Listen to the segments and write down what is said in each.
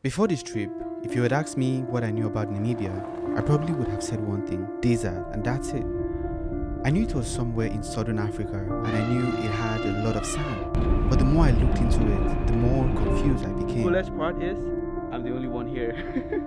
Before this trip, if you had asked me what I knew about Namibia, I probably would have said one thing: desert, and that's it. I knew it was somewhere in southern Africa, and I knew it had a lot of sand. But the more I looked into it, the more confused I became. The coolest part is, I'm the only one here.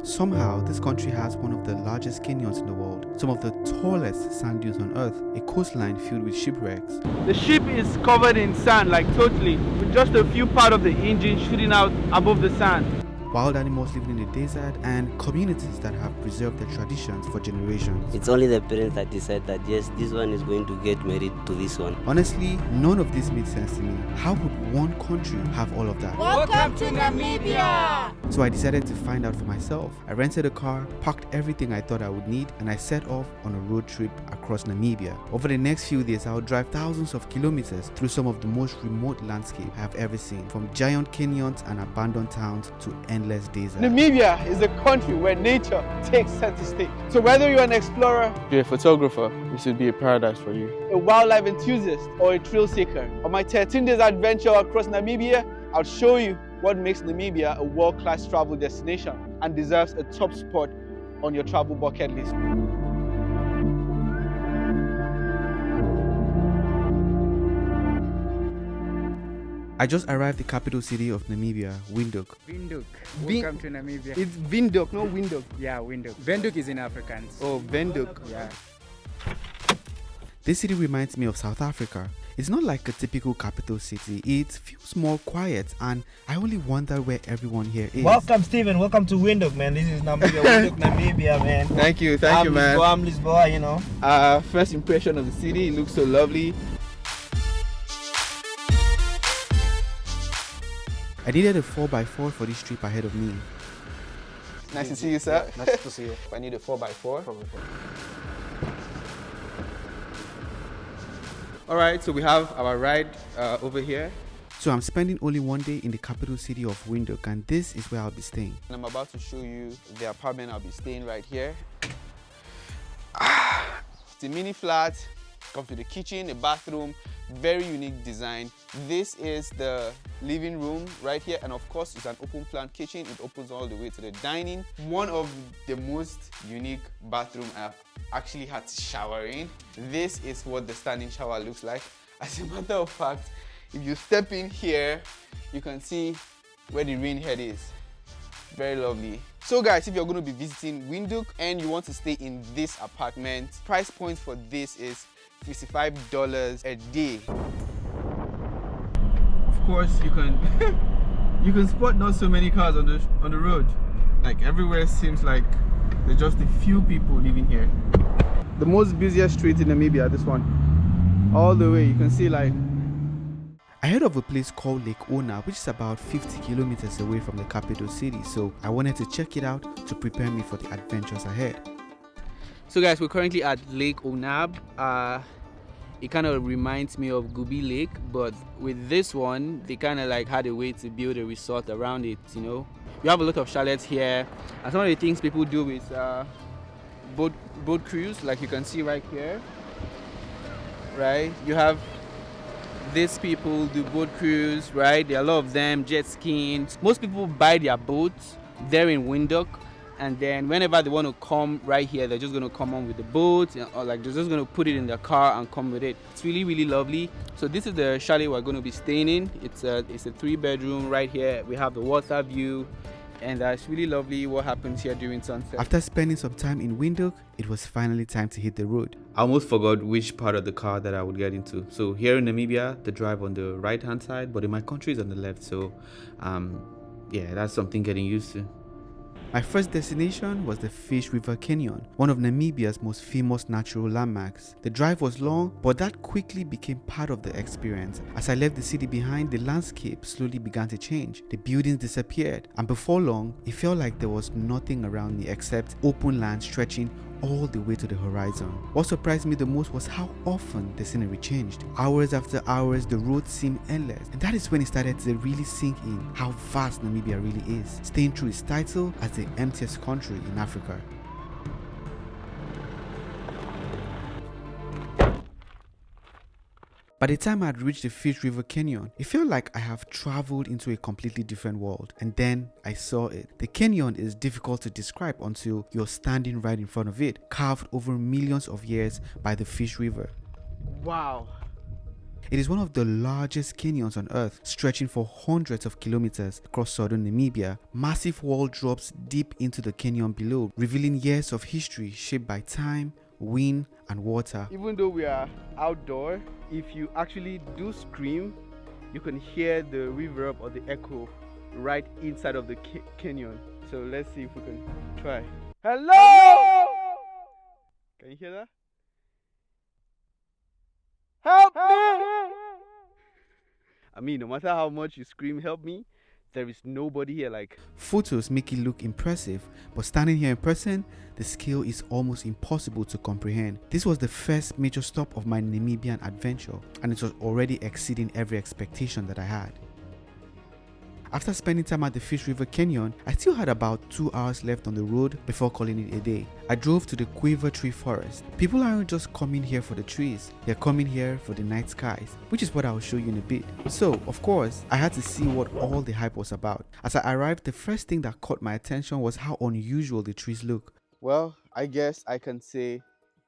Somehow, this country has one of the largest canyons in the world, some of the tallest sand dunes on earth, a coastline filled with shipwrecks. The ship is covered in sand, like totally, with just a few parts of the engine shooting out above the sand. Wild animals living in the desert, and communities that have preserved their traditions for generations. It's only the parents that decide that yes, this one is going to get married to this one. Honestly, none of this made sense to me. How could one country have all of that? Welcome to Namibia! So I decided to find out for myself. I rented a car, packed everything I thought I would need, and I set off on a road trip across Namibia. Over the next few days, I would drive thousands of kilometers through some of the most remote landscapes I have ever seen, from giant canyons and abandoned towns to endless desert. Namibia is a country where nature takes center stage. So whether you're an explorer, you're a photographer, this would be a paradise for you. A wildlife enthusiast or a thrill seeker. On my 13 days adventure across Namibia, I'll show you what makes Namibia a world-class travel destination and deserves a top spot on your travel bucket list. I just arrived the capital city of Namibia, Windhoek. Windhoek. Welcome to Namibia. It's Windhoek, not Windhoek. Yeah, Windhoek. Windhoek is in Afrikaans. Oh, Windhoek. Yeah. This city reminds me of South Africa. It's not like a typical capital city. It feels more quiet, and I only wonder where everyone here is. Welcome, Steven. Welcome to Windhoek, man. This is Namibia, Windhoek, Namibia, man. Thank you, man. I'm Lisboa, you know. First impression of the city, it looks so lovely. I needed a 4x4 for this trip ahead of me. Nice to see you, sir. Nice to see you. I need a 4x4. Alright, so we have our ride over here. So I'm spending only one day in the capital city of Windhoek, and this is where I'll be staying. And I'm about to show you the apartment I'll be staying right here. It's a mini flat, comes with a kitchen, a bathroom, very unique design. This is the living room right here, and of course it's an open plan kitchen. It opens all the way to the dining. One of the most unique bathroom I've actually had to shower in. This is what the standing shower looks like. As a matter of fact, if you step in here, you can see where the rain head is. Very lovely. So guys, if you're going to be visiting Windhoek and you want to stay in this apartment, price point for this is $55 a day. Of course, you can you can spot not so many cars on the road. Like everywhere seems like there's just a few people living here. The most busiest street in Namibia, this one. All the way, you can see like. I heard of a place called Lake Ona, which is about 50 kilometers away from the capital city, so I wanted to check it out to prepare me for the adventures ahead. So guys, we're currently at Lake Onab. It kind of reminds me of Gubi Lake, but with this one, they kind of like had a way to build a resort around it, you know. You have a lot of chalets here, and some of the things people do is boat cruise, like you can see right here, right? You have these people do boat cruise, right? There are a lot of them, jet skiing. Most people buy their boats there in Windhoek, and then whenever they want to come right here, they're just going to come on with the boat, or like they're just going to put it in their car and come with it. It's really, really lovely. So this is the chalet we're going to be staying in. It's a 3-bedroom right here. We have the water view, and it's really lovely what happens here during sunset. After spending some time in Windhoek, it was finally time to hit the road. I almost forgot which part of the car that I would get into. So here in Namibia, the drive on the right hand side, but in my country is on the left. So yeah, that's something getting used to. My first destination was the Fish River Canyon, one of Namibia's most famous natural landmarks. The drive was long, but that quickly became part of the experience. As I left the city behind, the landscape slowly began to change. The buildings disappeared, and before long, it felt like there was nothing around me except open land stretching all the way to the horizon. What surprised me the most was how often the scenery changed. Hours after hours, the road seemed endless, and that is when it started to really sink in how vast Namibia really is, staying true its title as the emptiest country in Africa. By the time I had reached the Fish River Canyon, it felt like I have traveled into a completely different world. And then I saw it. The canyon is difficult to describe until you're standing right in front of it, carved over millions of years by the Fish River. Wow. It is one of the largest canyons on earth, stretching for hundreds of kilometers across southern Namibia. Massive wall drops deep into the canyon below, revealing years of history shaped by time, wind, and water. Even though we are outdoor, if you actually do scream, you can hear the reverb or the echo right inside of the canyon. So let's see if we can try. Hello! Can you hear that? Help me! I mean, no matter how much you scream, help me, there is nobody here. Like, photos make it look impressive, but standing here in person, the scale is almost impossible to comprehend. This was the first major stop of my Namibian adventure, and it was already exceeding every expectation that I had. After spending time at the Fish River Canyon, I still had about 2 hours left on the road before calling it a day. I drove to the quiver tree forest. People aren't just coming here for the trees, they're coming here for the night skies, which is what I'll show you in a bit. So, of course, I had to see what all the hype was about. As I arrived, the first thing that caught my attention was how unusual the trees look. well, I guess I can say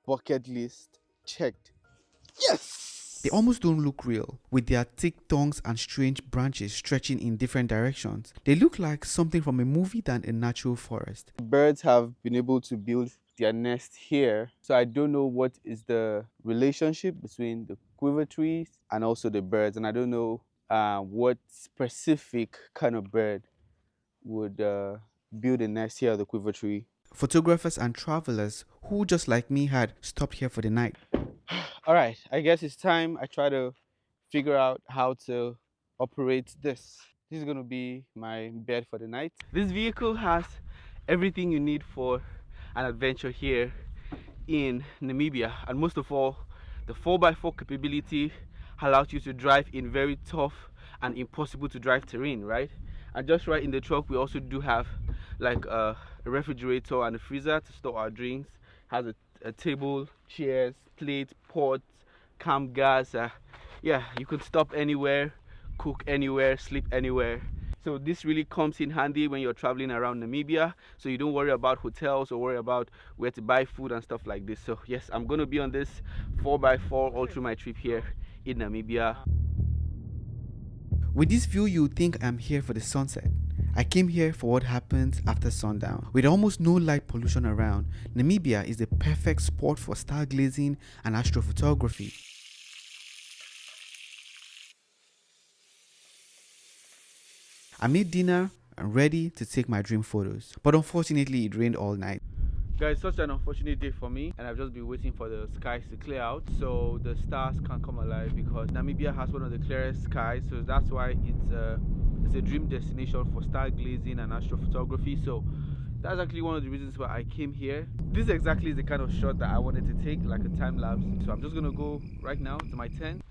bucket list checked. Yes! They almost don't look real, with their thick tongues and strange branches stretching in different directions. They look like something from a movie than a natural forest. Birds have been able to build their nest here, so I don't know what is the relationship between the quiver trees and also the birds, and I don't know what specific kind of bird would build a nest here at the quiver tree. Photographers and travelers who, just like me, had stopped here for the night. All right, I guess it's time I try to figure out how to operate this. This is going to be my bed for the night. This vehicle has everything you need for an adventure here in Namibia, and most of all, the 4x4 capability allows you to drive in very tough and impossible to drive terrain, right? And just right in the truck, we also do have like a refrigerator and a freezer to store our drinks. Has a table, chairs, plate, pots, camp gas. Yeah, you could stop anywhere, cook anywhere, sleep anywhere. So this really comes in handy when you're traveling around Namibia, so you don't worry about hotels or worry about where to buy food and stuff like this. So yes, I'm going to be on this 4x4 all through my trip here in Namibia. With this view, you would think I'm here for the sunset. I came here for what happens after sundown. With almost no light pollution around, Namibia is the perfect spot for stargazing and astrophotography. I made dinner and ready to take my dream photos, but unfortunately it rained all night. Guys, such an unfortunate day for me, and I've just been waiting for the skies to clear out so the stars can come alive, because Namibia has one of the clearest skies, so that's why it's a dream destination for stargazing and astrophotography. So that's actually one of the reasons why I came here. This exactly is the kind of shot that I wanted to take, like a time lapse. So I'm just gonna go right now to my tent.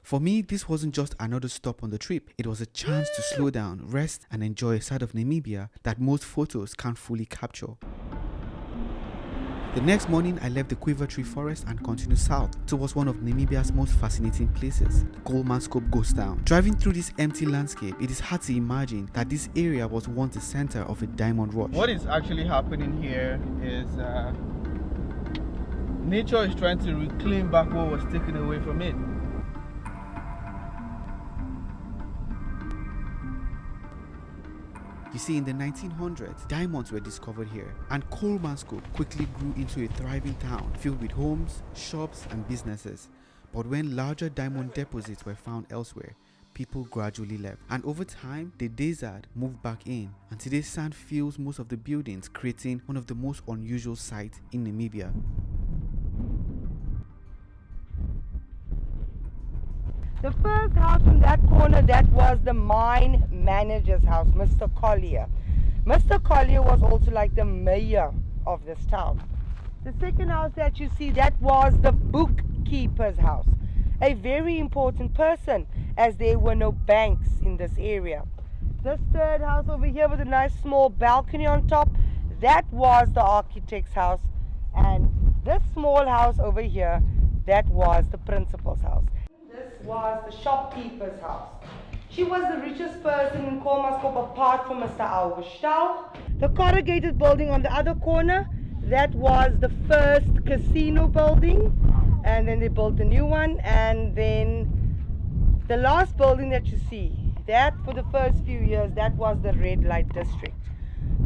For me, this wasn't just another stop on the trip. It was a chance to slow down, rest, and enjoy a side of Namibia that most photos can't fully capture. The next morning, I left the Quiver Tree Forest and continued south towards one of Namibia's most fascinating places, the Colemanskop Ghost Town. Driving through this empty landscape, it is hard to imagine that this area was once the center of a diamond rush. What is actually happening here is nature is trying to reclaim back what was taken away from it. You see, in the 1900s, diamonds were discovered here, and Colemanskop quickly grew into a thriving town filled with homes, shops, and businesses. But when larger diamond deposits were found elsewhere, people gradually left, and over time, the desert moved back in, and today sand fills most of the buildings, creating one of the most unusual sights in Namibia. The first house in that corner, that was the mine manager's house, Mr. Collier. Mr. Collier was also like the mayor of this town. The second house that you see, that was the bookkeeper's house. A very important person, as there were no banks in this area. This third house over here with a nice small balcony on top, that was the architect's house. And This small house over here, that was the principal's house. This was the shopkeeper's house. She was the richest person in Kolmaskop apart from Mr. August Stauch. The corrugated building on the other corner, that was the first casino building, and then they built a new one, and then the last building that you see, that for the first few years, that was the red light district.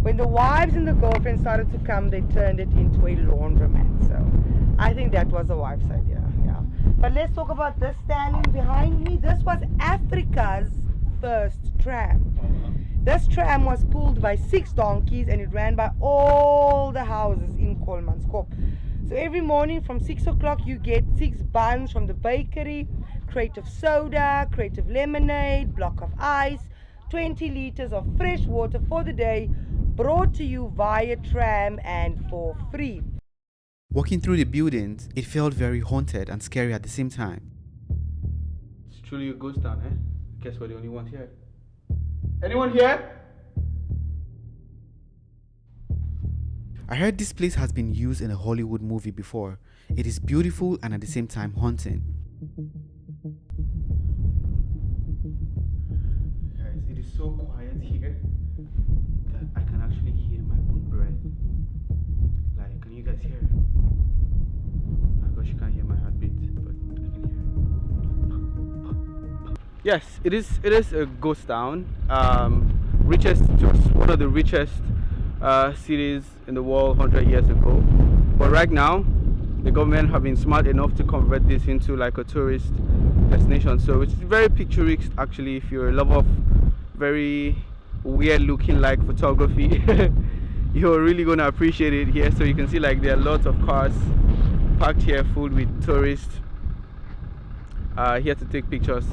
When the wives and the girlfriends started to come, they turned it into a laundromat. So I think that was a wife's idea, yeah. But let's talk about this standing behind me. This was Africa's first tram. This tram was pulled by 6 donkeys and it ran by all the houses in Kolmanskop. So every morning from 6 o'clock you get 6 buns from the bakery, crate of soda, crate of lemonade, block of ice, 20 liters of fresh water for the day, brought to you via tram and for free. Walking through the buildings, it felt very haunted and scary at the same time. It's truly a ghost town, eh? Guess we're the only ones here. Anyone here? I heard this place has been used in a Hollywood movie before. It is beautiful and at the same time haunting. Guys, it is so quiet here that I can actually hear my own breath. Like, can you guys hear it? I gosh, you can't hear my heartbeat, but I can hear it. Yes, it is a ghost town. Just one of the richest cities in the world 100 years ago. But right now, the government have been smart enough to convert this into like a tourist destination. So it's very picturesque actually. If you're a lover of very weird looking like photography, you're really gonna appreciate it here. So you can see like there are lots of cars parked here full with tourists here to take pictures.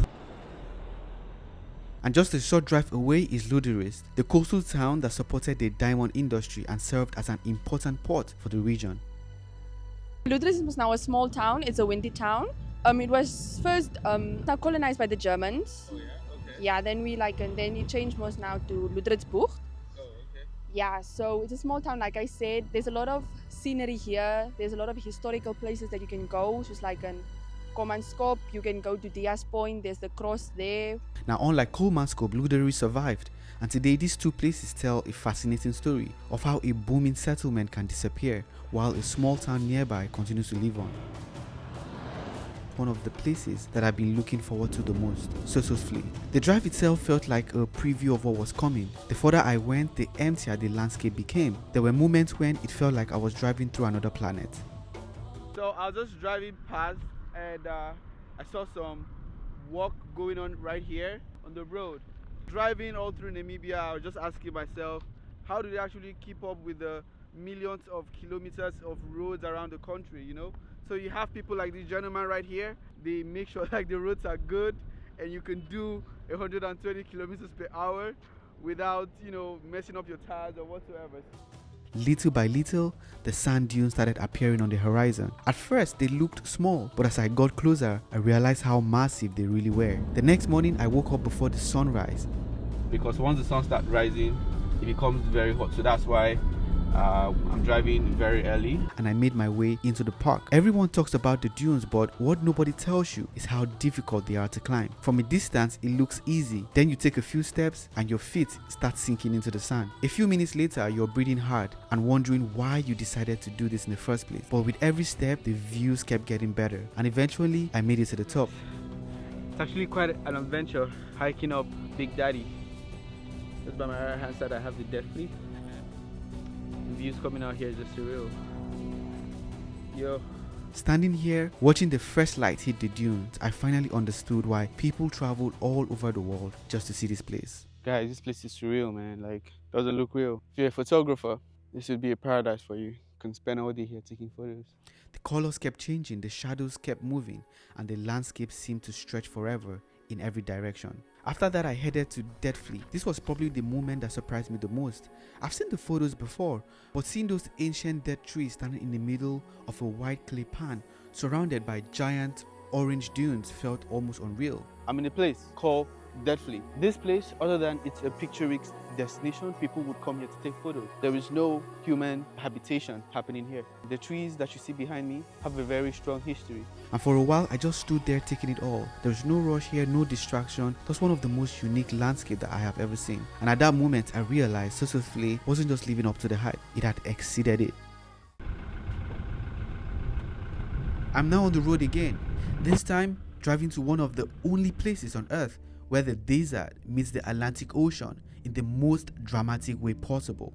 And just a short drive away is Luderitz, the coastal town that supported the diamond industry and served as an important port for the region. Luderitz is now a small town. It's a windy town. It was first colonized by the Germans. Oh yeah, okay. Yeah, then and then it changed most now to Luderitzbucht. Oh, okay. Yeah, so it's a small town. Like I said, there's a lot of scenery here. There's a lot of historical places that you can go, just like an Kolmanskop, you can go to Diaz Point, there's the cross there. Now, unlike Kolmanskop, Luderitz survived, and today these two places tell a fascinating story of how a booming settlement can disappear while a small town nearby continues to live on. One of the places that I've been looking forward to the most, Sossusvlei. The drive itself felt like a preview of what was coming. The further I went, the emptier the landscape became. There were moments when it felt like I was driving through another planet. So I was just driving past and I saw some work going on right here on the road. Driving all through Namibia, I was just asking myself, how do they actually keep up with the millions of kilometers of roads around the country, you know? So you have people like this gentleman right here, they make sure like the roads are good and you can do 120 kilometers per hour without, you know, messing up your tires or whatsoever. Little by little, the sand dunes started appearing on the horizon. At first, they looked small, but as I got closer, I realized how massive they really were. The next morning, I woke up before the sunrise. Because once the sun starts rising, it becomes very hot. So that's why I'm driving very early. And I made my way into the park. Everyone talks about the dunes, but what nobody tells you is how difficult they are to climb. From a distance, it looks easy. Then you take a few steps and your feet start sinking into the sand. A few minutes later, you're breathing hard and wondering why you decided to do this in the first place. But with every step, the views kept getting better. And eventually, I made it to the top. It's actually quite an adventure hiking up Big Daddy. Just by my right hand side, I have the Death Fleet. The views coming out here is just surreal. Yo. Standing here, watching the first light hit the dunes, I finally understood why people travel all over the world just to see this place. Guys, this place is surreal, man. Like, doesn't look real. If you're a photographer, this would be a paradise for you. You can spend all day here taking photos. The colors kept changing, the shadows kept moving, and the landscape seemed to stretch forever in every direction. After that, I headed to Death Fleet. This was probably the moment that surprised me the most. I've seen the photos before, but seeing those ancient dead trees standing in the middle of a white clay pan surrounded by giant orange dunes felt almost unreal. I'm in a place called deadly. This place, other than it's a picturesque destination, people would come here to take photos. There is no human habitation happening here. The trees that you see behind me have a very strong history. And for a while, I just stood there taking it all. There was no rush here, no distraction. That's one of the most unique landscapes that I have ever seen. And at that moment, I realized Sossusvlei wasn't just living up to the hype, it had exceeded it. I'm now on the road again, this time driving to one of the only places on earth where the desert meets the Atlantic Ocean in the most dramatic way possible.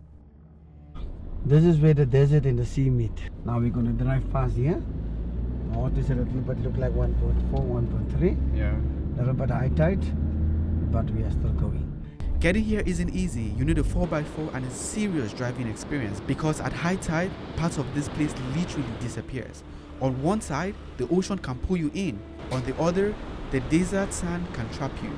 This is where the desert and the sea meet. Now we're going to drive past here. Water is a little bit look like 1.4, 1.3. Yeah. Little bit high tide, but we are still going. Getting here isn't easy. You need a 4x4 and a serious driving experience because at high tide, parts of this place literally disappears. On one side, the ocean can pull you in. On the other, the desert sand can trap you.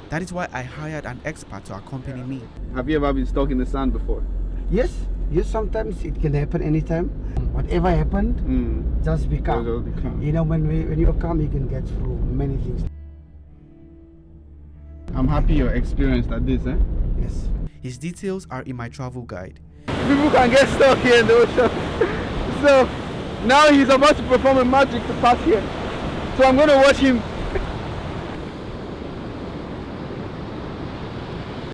That is why I hired an expert to accompany me. Have you ever been stuck in the sand before? Yes, sometimes it can happen anytime. Whatever happened, just be calm. You know, when you're calm, you can get through many things. I'm happy you're experienced at this, eh? Yes. His details are in my travel guide. People can get stuck here in the ocean. So now he's about to perform a magic to pass here. So I'm going to watch him.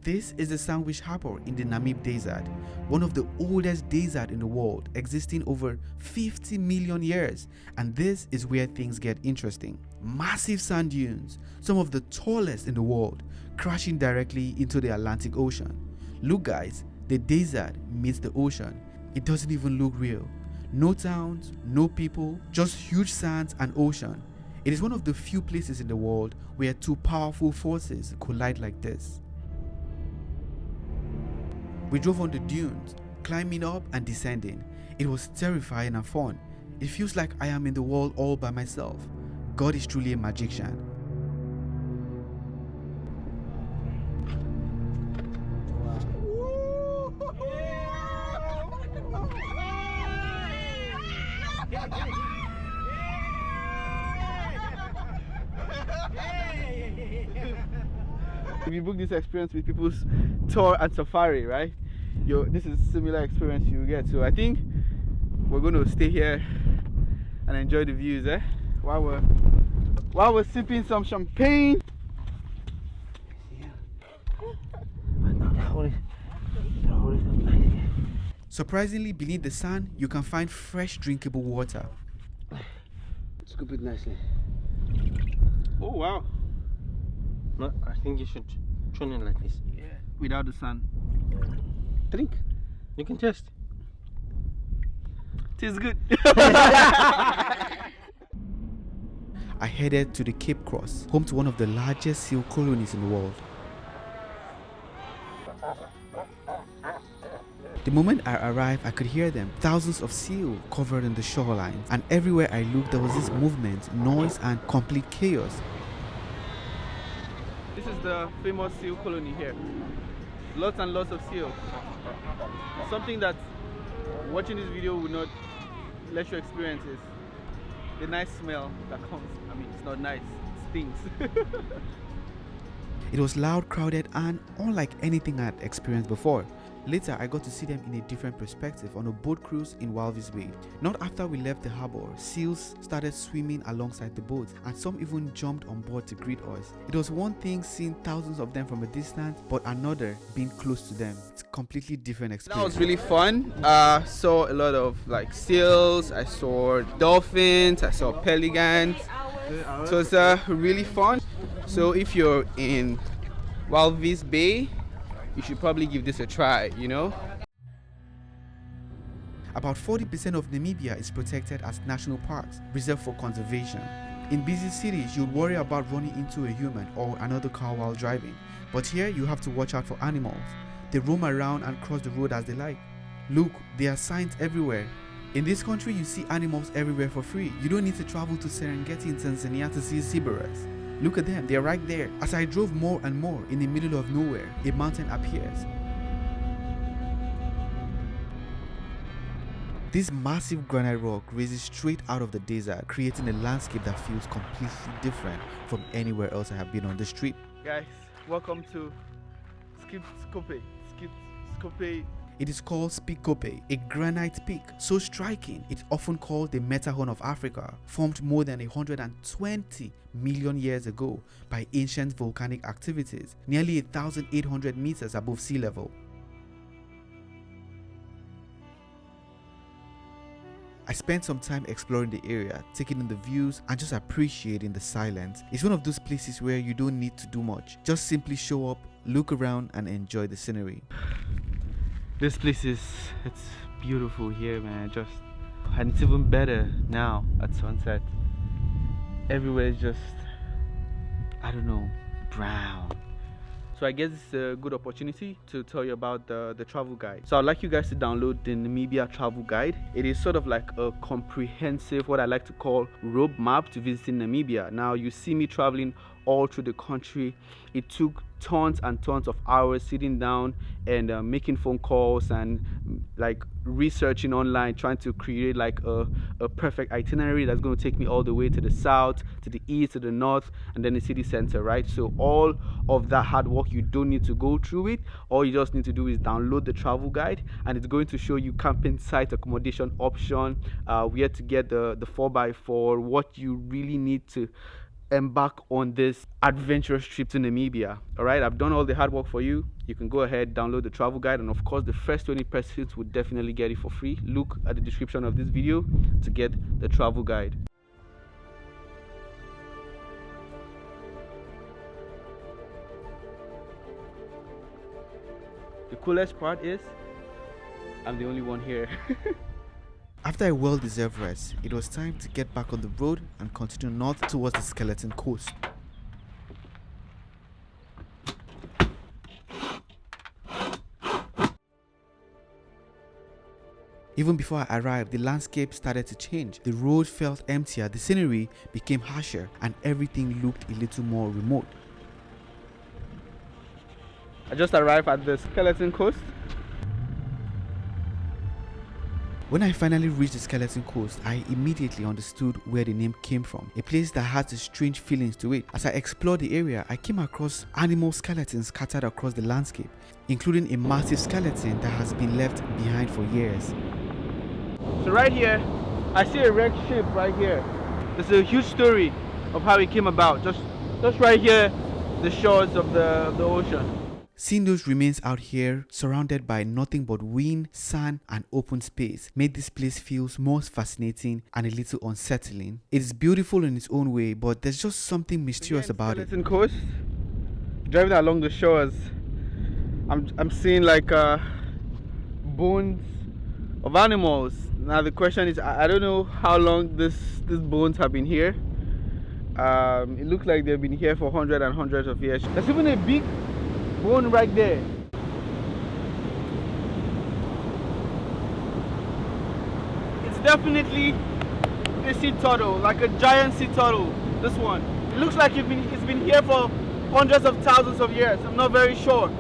This is the Sandwich Harbor in the Namib Desert, one of the oldest deserts in the world, existing over 50 million years. And this is where things get interesting. Massive sand dunes, some of the tallest in the world, crashing directly into the Atlantic Ocean. Look guys, the desert meets the ocean. It doesn't even look real. No towns, no people, just huge sands and ocean. It is one of the few places in the world where two powerful forces collide like this. We drove on the dunes, climbing up and descending. It was terrifying and fun. It feels like I am in the world all by myself. God is truly a magician. If you book this experience with people's tour and safari, right? This is a similar experience you get. So I think we're going to stay here and enjoy the views, eh? While we're sipping some champagne. Surprisingly, beneath the sand, you can find fresh drinkable water. Scoop it nicely. Oh wow. No, I think you should tune in like this. Yeah. Without the sun. Drink. You can taste. Tastes good. I headed to the Cape Cross, home to one of the largest seal colonies in the world. The moment I arrived, I could hear them. Thousands of seals covered in the shorelines, and everywhere I looked there was this movement, noise and complete chaos. This is the famous seal colony here. Lots and lots of seals. Something that watching this video would not let you experience is the nice smell that comes. I mean, it's not nice, it stinks. It was loud, crowded, and unlike anything I had experienced before. Later, I got to see them in a different perspective on a boat cruise in Walvis Bay. Not after we left the harbor, seals started swimming alongside the boat, and some even jumped on board to greet us. It was one thing seeing thousands of them from a distance, but another being close to them. It's a completely different experience. That was really fun. Saw a lot of like seals, I saw dolphins, I saw pelicans. So it's really fun. So if you're in Walvis Bay, you should probably give this a try, you know? About 40% of Namibia is protected as national parks, reserved for conservation. In busy cities, you'd worry about running into a human or another car while driving. But here, you have to watch out for animals. They roam around and cross the road as they like. Look, there are signs everywhere. In this country, you see animals everywhere for free. You don't need to travel to Serengeti in Tanzania to see zebras. Look at them, they're right there. As I drove more and more, in the middle of nowhere, a mountain appears. This massive granite rock rises straight out of the desert, creating a landscape that feels completely different from anywhere else I have been on this trip. Guys, welcome to Skipskope. It is called Spikope, a granite peak so striking it's often called the Matterhorn of Africa, formed more than 120 million years ago by ancient volcanic activities, nearly 1,800 meters above sea level. I spent some time exploring the area, taking in the views and just appreciating the silence. It's one of those places where you don't need to do much, just simply show up, look around and enjoy the scenery. This place it's beautiful here, man. And it's even better now at sunset. Everywhere is just, I don't know, brown. So I guess it's a good opportunity to tell you about the travel guide. So I'd like you guys to download the Namibia travel guide. It is sort of like a comprehensive, what I like to call, roadmap to visiting Namibia. Now you see me traveling all through the country. It took tons and tons of hours sitting down and making phone calls and like researching online, trying to create like a perfect itinerary that's going to take me all the way to the south, to the east, to the north, and then the city center, right? So all of that hard work, you don't need to go through it. All you just need to do is download the travel guide, and it's going to show you camping site, accommodation option, where to get the 4x4, what you really need to embark on this adventurous trip to Namibia. All right, I've done all the hard work for you. You can go ahead, download the travel guide, and of course the first 20 persons would definitely get it for free. Look at the description of this video to get the travel guide. The coolest part is I'm the only one here. After a well-deserved rest, it was time to get back on the road and continue north towards the Skeleton Coast. Even before I arrived, the landscape started to change. The road felt emptier, the scenery became harsher, and everything looked a little more remote. I just arrived at the Skeleton Coast. When I finally reached the Skeleton Coast, I immediately understood where the name came from, a place that has this strange feelings to it. As I explored the area, I came across animal skeletons scattered across the landscape, including a massive skeleton that has been left behind for years. So right here, I see a wrecked ship right here. There's a huge story of how it came about, just right here, the shores of the ocean. Seeing those remains out here, surrounded by nothing but wind, sand and open space, made this place feel more fascinating and a little unsettling. It is beautiful in its own way, but there's just something mysterious about it. Skeleton Coast, driving along the shores, I'm seeing like bones of animals. Now the question is, I don't know how long these bones have been here. It looks like they've been here for hundreds and hundreds of years. There's even a big bone right there. It's definitely a sea turtle, like a giant sea turtle. This one. It looks like it's been here for hundreds of thousands of years. I'm not very sure.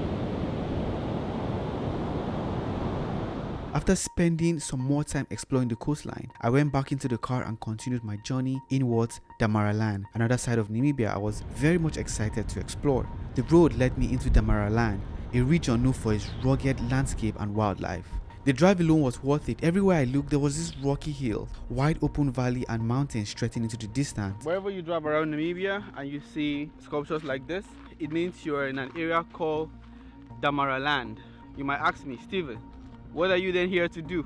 After spending some more time exploring the coastline, I went back into the car and continued my journey inwards Damaraland, another side of Namibia I was very much excited to explore. The road led me into Damaraland, a region known for its rugged landscape and wildlife. The drive alone was worth it. Everywhere I looked, there was this rocky hill, wide open valley and mountains stretching into the distance. Wherever you drive around Namibia and you see sculptures like this, it means you're in an area called Damaraland. You might ask me, Steven, what are you then here to do?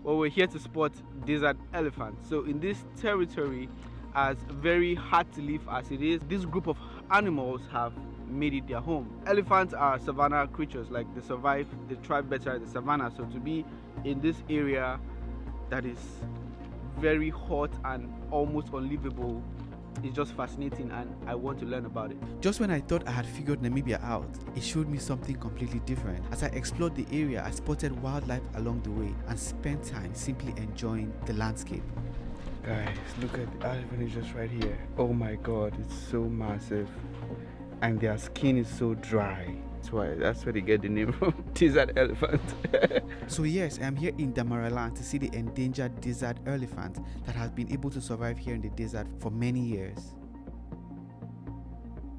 Well, we're here to spot desert elephants. So in this territory, as very hard to live as it is, this group of animals have made it their home. Elephants are savanna creatures, like they survive, they thrive better in the savannah. So to be in this area that is very hot and almost unlivable is just fascinating, and I want to learn about it. Just when I thought I had figured Namibia out, it showed me something completely different. As I explored the area, I spotted wildlife along the way and spent time simply enjoying the landscape. Guys, look at the elephant is just right here. Oh my god, it's so massive. And their skin is so dry. That's where they get the name from, desert elephant. So yes, I am here in Damaraland to see the endangered desert elephant that has been able to survive here in the desert for many years.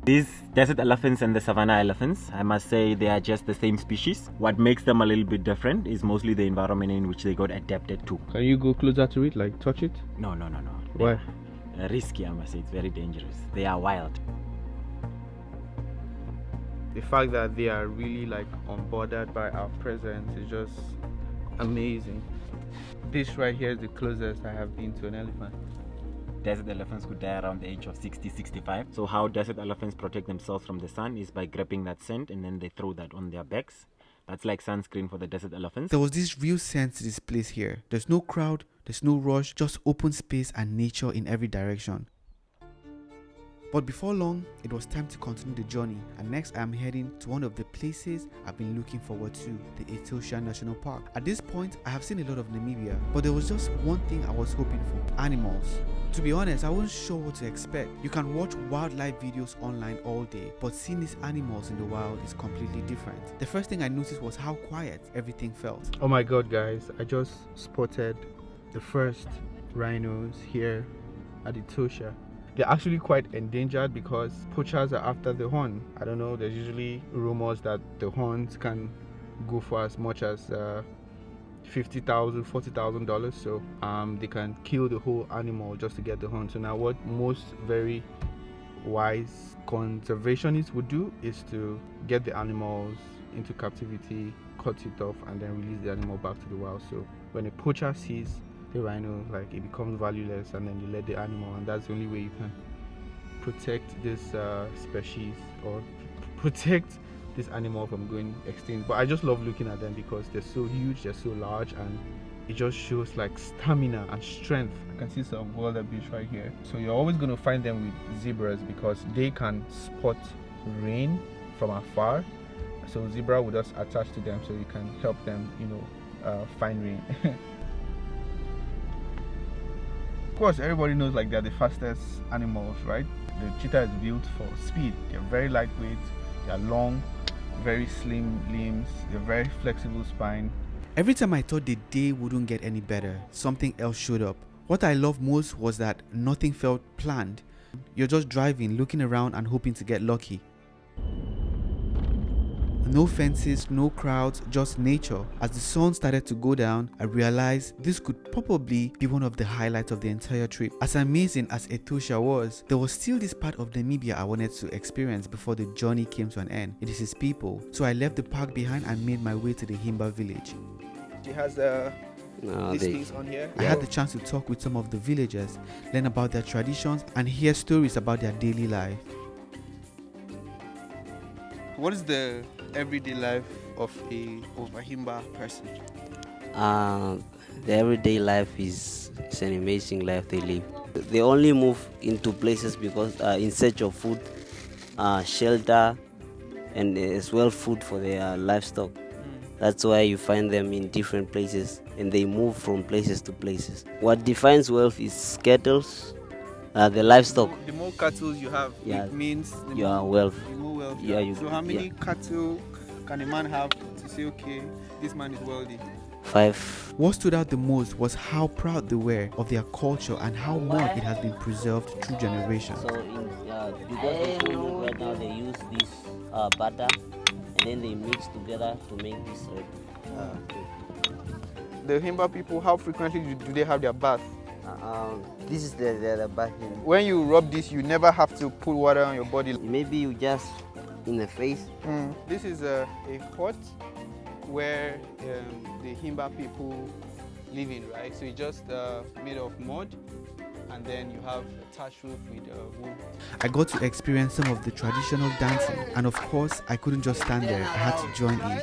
These desert elephants and the savanna elephants, I must say they are just the same species. What makes them a little bit different is mostly the environment in which they got adapted to. Can you go closer to it, like touch it? No. Why? Risky, I must say. It's very dangerous. They are wild. The fact that they are really like unbothered by our presence is just amazing. This right here is the closest I have been to an elephant. Desert elephants could die around the age of 60-65. So how desert elephants protect themselves from the sun is by grabbing that scent and then they throw that on their backs. That's like sunscreen for the desert elephants. There was this real sense to this place here. There's no crowd, there's no rush, just open space and nature in every direction. But before long, it was time to continue the journey, and next I am heading to one of the places I've been looking forward to, the Etosha National Park. At this point, I have seen a lot of Namibia, but there was just one thing I was hoping for: animals. To be honest, I wasn't sure what to expect. You can watch wildlife videos online all day, but seeing these animals in the wild is completely different. The first thing I noticed was how quiet everything felt. Oh my god, guys, I just spotted the first rhinos here at Etosha. They're actually quite endangered because poachers are after the horn. I don't know, there's usually rumors that the horns can go for as much as $50,000, $40,000, so they can kill the whole animal just to get the horn. So now what most very wise conservationists would do is to get the animals into captivity, cut it off, and then release the animal back to the wild. So when a poacher sees the rhino, like, it becomes valueless, and then you let the animal, and that's the only way you can protect this species or protect this animal from going extinct. But I just love looking at them because they're so huge, they're so large, and it just shows like stamina and strength. I can see some wildebeest right here. So you're always going to find them with zebras because they can spot rain from afar. So zebra will just attach to them so you can help them, find rain. Of course, everybody knows like they're the fastest animals, right? The cheetah is built for speed. They're very lightweight, they're long, very slim limbs, they're very flexible spine. Every time I thought the day wouldn't get any better, something else showed up. What I loved most was that nothing felt planned. You're just driving, looking around and hoping to get lucky. No fences, no crowds, just nature. As the sun started to go down, I realized this could probably be one of the highlights of the entire trip. As amazing as Etosha was, there was still this part of Namibia I wanted to experience before the journey came to an end. It is its people. So I left the park behind and made my way to the Himba village. It has these things on here. I had the chance to talk with some of the villagers, learn about their traditions, and hear stories about their daily life. What is the everyday life of a Himba person? The everyday life is an amazing life they live. They only move into places because in search of food, shelter, and as well food for their livestock. That's why you find them in different places, and they move from places to places. What defines wealth is cattle, the livestock. The more cattle you have, it means you are wealth. The more wealth. Yeah, so how many cattle can a man have to say, okay, this man is wealthy? 5. What stood out the most was how proud they were of their culture and how much it has been preserved through generations. So because they right now they use this butter and then they mix together to make this red. The Himba people, how frequently do they have their bath? This is the bath. When you rub this, you never have to put water on your body. Maybe you just in the face. This is a hut where the Himba people live in, right? So it's just made of mud, and then you have a thatch roof with wood. I got to experience some of the traditional dancing, and of course, I couldn't just stand there, I had to join in.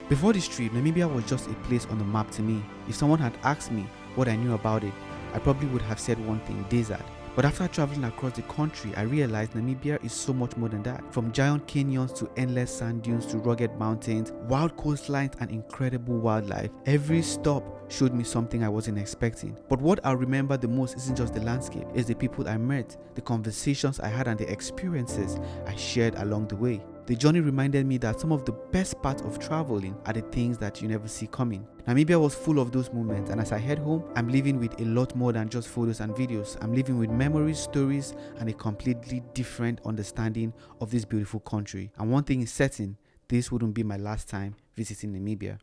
Before this trip, Namibia was just a place on the map to me. If someone had asked me what I knew about it, I probably would have said one thing: desert. But after traveling across the country, I realized Namibia is so much more than that. From giant canyons to endless sand dunes to rugged mountains, wild coastlines and incredible wildlife, every stop showed me something I wasn't expecting. But what I'll remember the most isn't just the landscape, it's the people I met, the conversations I had and the experiences I shared along the way. The journey reminded me that some of the best parts of traveling are the things that you never see coming. Namibia was full of those moments, and as I head home, I'm living with a lot more than just photos and videos. I'm living with memories, stories, and a completely different understanding of this beautiful country. And one thing is certain, this wouldn't be my last time visiting Namibia.